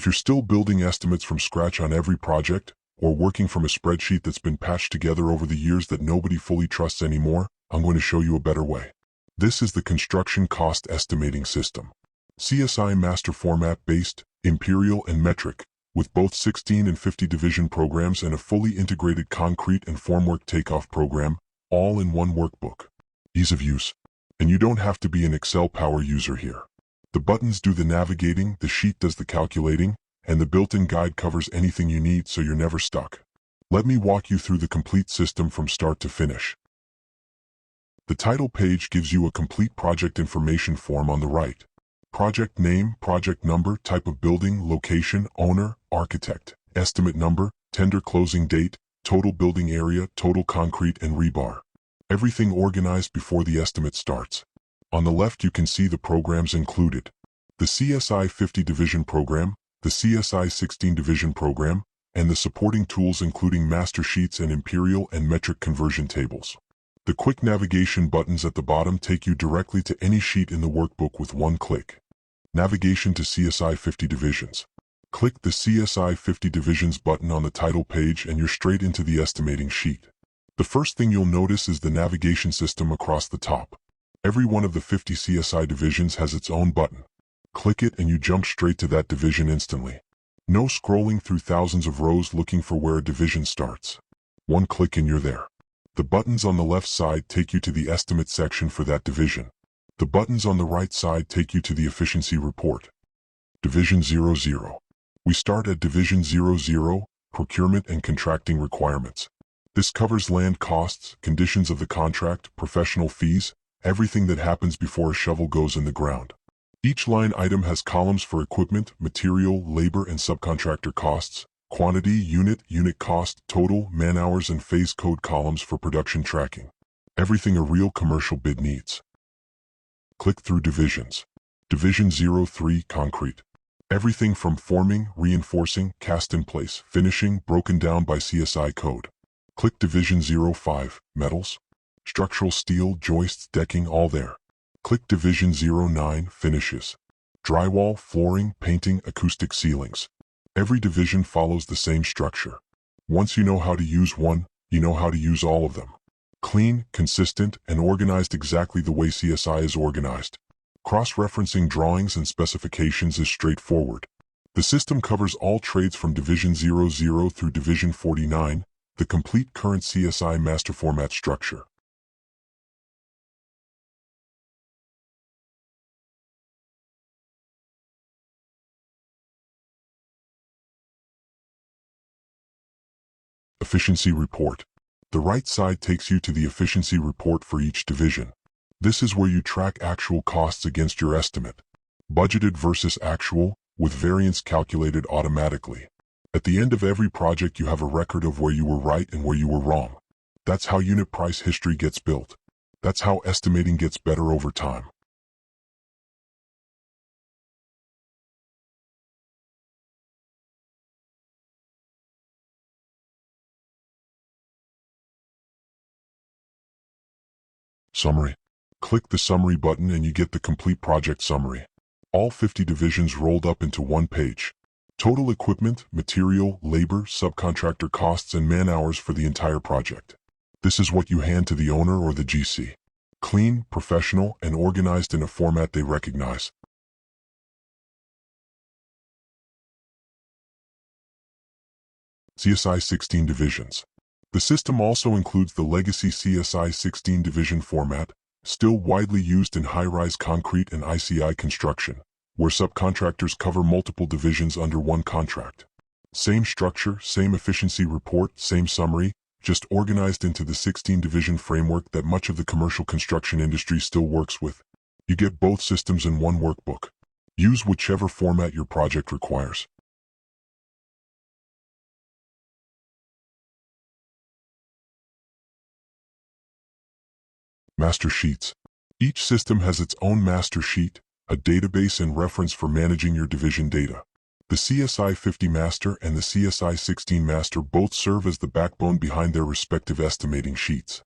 If you're still building estimates from scratch on every project, or working from a spreadsheet that's been patched together over the years that nobody fully trusts anymore, I'm going to show you a better way. This is the Construction Cost Estimating System. CSI MasterFormat based, Imperial and Metric, with both 16 and 50 division programs and a fully integrated concrete and formwork takeoff program, all in one workbook. Ease of use. And you don't have to be an Excel power user here. The buttons do the navigating, the sheet does the calculating, and the built-in guide covers anything you need so you're never stuck. Let me walk you through the complete system from start to finish. The title page gives you a complete project information form on the right. Project name, project number, type of building, location, owner, architect, estimate number, tender closing date, total building area, total concrete and rebar. Everything organized before the estimate starts. On the left you can see the programs included. The CSI 50 Division Program, the CSI 16 Division Program, and the supporting tools including master sheets and Imperial and Metric conversion tables. The quick navigation buttons at the bottom take you directly to any sheet in the workbook with one click. Navigation to CSI 50 Divisions. Click the CSI 50 Divisions button on the title page and you're straight into the estimating sheet. The first thing you'll notice is the navigation system across the top. Every one of the 50 CSI divisions has its own button. Click it and you jump straight to that division instantly. No scrolling through thousands of rows looking for where a division starts. One click and you're there. The buttons on the left side take you to the estimate section for that division. The buttons on the right side take you to the efficiency report. Division 00. We start at Division 00, Procurement and Contracting Requirements. This covers land costs, conditions of the contract, professional fees, everything that happens before a shovel goes in the ground. Each line item has columns for equipment, material, labor and subcontractor costs, quantity, unit cost, total, man-hours and phase code columns for production tracking. Everything a real commercial bid needs. Click through divisions. Division 03, Concrete. Everything from forming, reinforcing, cast in place, finishing, broken down by CSI code. Click Division 05, Metals. Structural steel, joists, decking, all there. Click Division 09, Finishes. Drywall, flooring, painting, acoustic ceilings. Every division follows the same structure. Once you know how to use one, you know how to use all of them. Clean, consistent, and organized exactly the way CSI is organized. Cross-referencing drawings and specifications is straightforward. The system covers all trades from Division 00 through Division 49, the complete current CSI MasterFormat structure. Efficiency Report. The right side takes you to the efficiency report for each division. This is where you track actual costs against your estimate. Budgeted versus actual, with variance calculated automatically. At the end of every project you have a record of where you were right and where you were wrong. That's how unit price history gets built. That's how estimating gets better over time. Summary. Click the Summary button and you get the complete project summary. All 50 divisions rolled up into one page. Total equipment, material, labor, subcontractor costs and man-hours for the entire project. This is what you hand to the owner or the GC. Clean, professional, and organized in a format they recognize. CSI 16 Divisions. The system also includes the legacy CSI 16 division format, still widely used in high-rise concrete and ICI construction, where subcontractors cover multiple divisions under one contract. Same structure, same efficiency report, same summary, just organized into the 16 division framework that much of the commercial construction industry still works with. You get both systems in one workbook. Use whichever format your project requires. Master Sheets. Each system has its own master sheet, a database and reference for managing your division data. The CSI 50 Master and the CSI 16 Master both serve as the backbone behind their respective estimating sheets.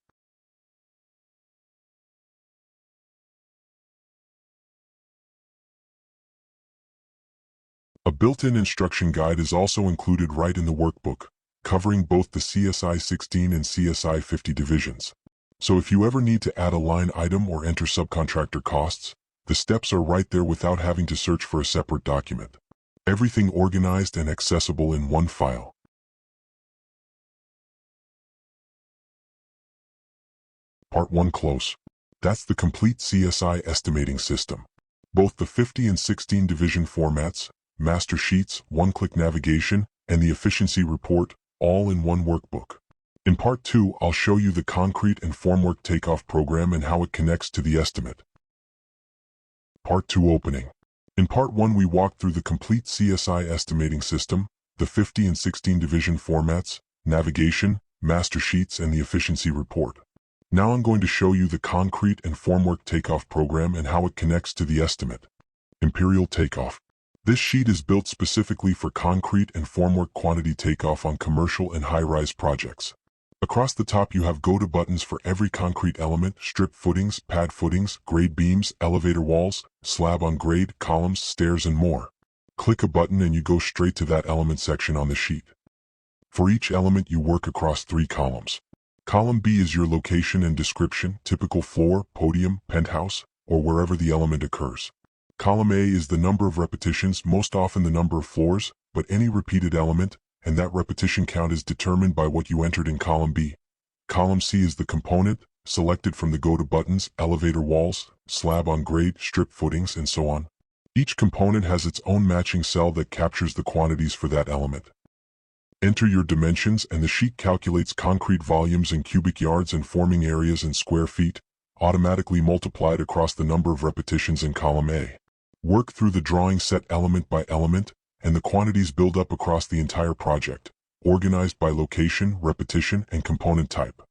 A built-in instruction guide is also included right in the workbook, covering both the CSI 16 and CSI 50 divisions. So if you ever need to add a line item or enter subcontractor costs, the steps are right there without having to search for a separate document. Everything organized and accessible in one file. Part 1 Close. That's the complete CSI estimating system. Both the 50 and 16 division formats, master sheets, one-click navigation, and the efficiency report, all in one workbook. In Part 2, I'll show you the concrete and formwork takeoff program and how it connects to the estimate. Part 2 Opening. In Part 1 we walked through the complete CSI estimating system, the 50 and 16 division formats, navigation, master sheets, and the efficiency report. Now I'm going to show you the concrete and formwork takeoff program and how it connects to the estimate. Imperial Takeoff. This sheet is built specifically for concrete and formwork quantity takeoff on commercial and high-rise projects. Across the top you have go-to buttons for every concrete element, strip footings, pad footings, grade beams, elevator walls, slab on grade, columns, stairs, and more. Click a button and you go straight to that element section on the sheet. For each element you work across 3 columns. Column B is your location and description, typical floor, podium, penthouse, or wherever the element occurs. Column A is the number of repetitions, most often the number of floors, but any repeated element, and that repetition count is determined by what you entered in column B. Column C is the component, selected from the go-to buttons, elevator walls, slab on grade, strip footings, and so on. Each component has its own matching cell that captures the quantities for that element. Enter your dimensions and the sheet calculates concrete volumes in cubic yards and forming areas in square feet, automatically multiplied across the number of repetitions in column A. Work through the drawing set element by element, and the quantities build up across the entire project, organized by location, repetition, and component type.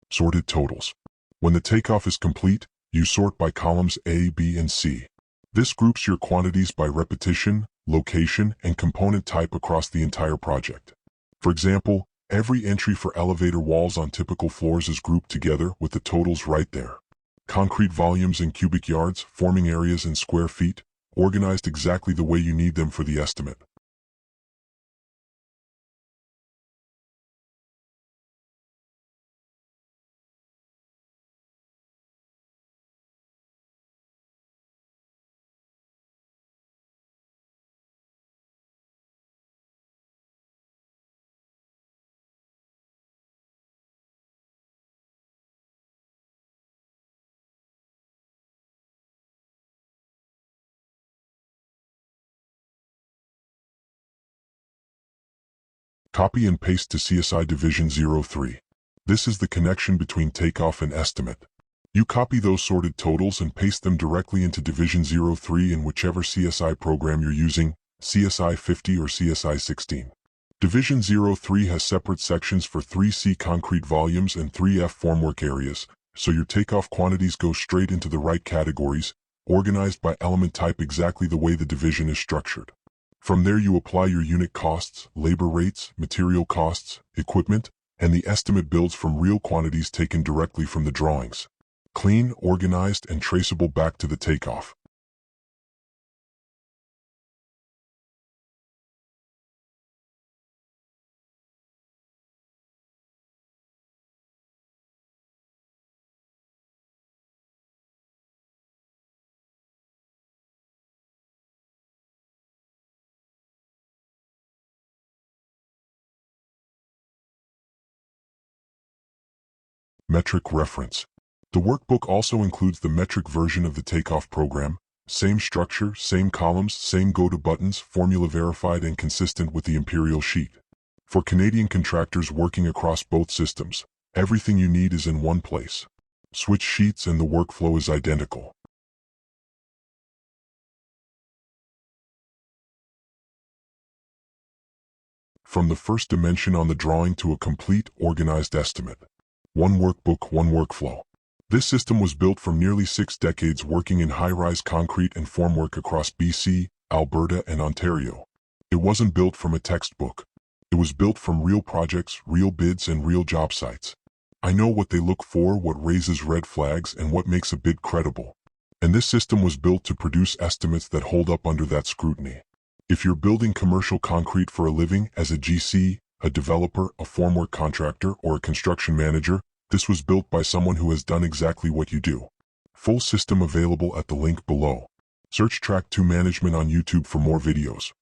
Sorted totals. When the takeoff is complete, you sort by columns A, B, and C. This groups your quantities by repetition, location, and component type across the entire project. For example, every entry for elevator walls on typical floors is grouped together with the totals right there. Concrete volumes in cubic yards, forming areas in square feet, organized exactly the way you need them for the estimate. Copy and paste to CSI Division 03. This is the connection between takeoff and estimate. You copy those sorted totals and paste them directly into Division 03 in whichever CSI program you're using, CSI 50 or CSI 16. Division 03 has separate sections for 3C concrete volumes and 3F formwork areas, so your takeoff quantities go straight into the right categories, organized by element type exactly the way the division is structured. From there you apply your unit costs, labor rates, material costs, equipment, and the estimate builds from real quantities taken directly from the drawings. Clean, organized, and traceable back to the takeoff. Metric reference. The workbook also includes the metric version of the takeoff program, same structure, same columns, same go-to buttons, formula verified and consistent with the Imperial sheet. For Canadian contractors working across both systems, everything you need is in one place. Switch sheets and the workflow is identical. From the first dimension on the drawing to a complete, organized estimate. One workbook, one workflow. This system was built from nearly 6 decades working in high-rise concrete and formwork across BC, Alberta, and Ontario. It wasn't built from a textbook. It was built from real projects, real bids, and real job sites. I know what they look for, what raises red flags, and what makes a bid credible. And this system was built to produce estimates that hold up under that scrutiny. If you're building commercial concrete for a living as a GC, a developer, a formwork contractor, or a construction manager, this was built by someone who has done exactly what you do. Full system available at the link below. Search TRAC 2 Management on YouTube for more videos.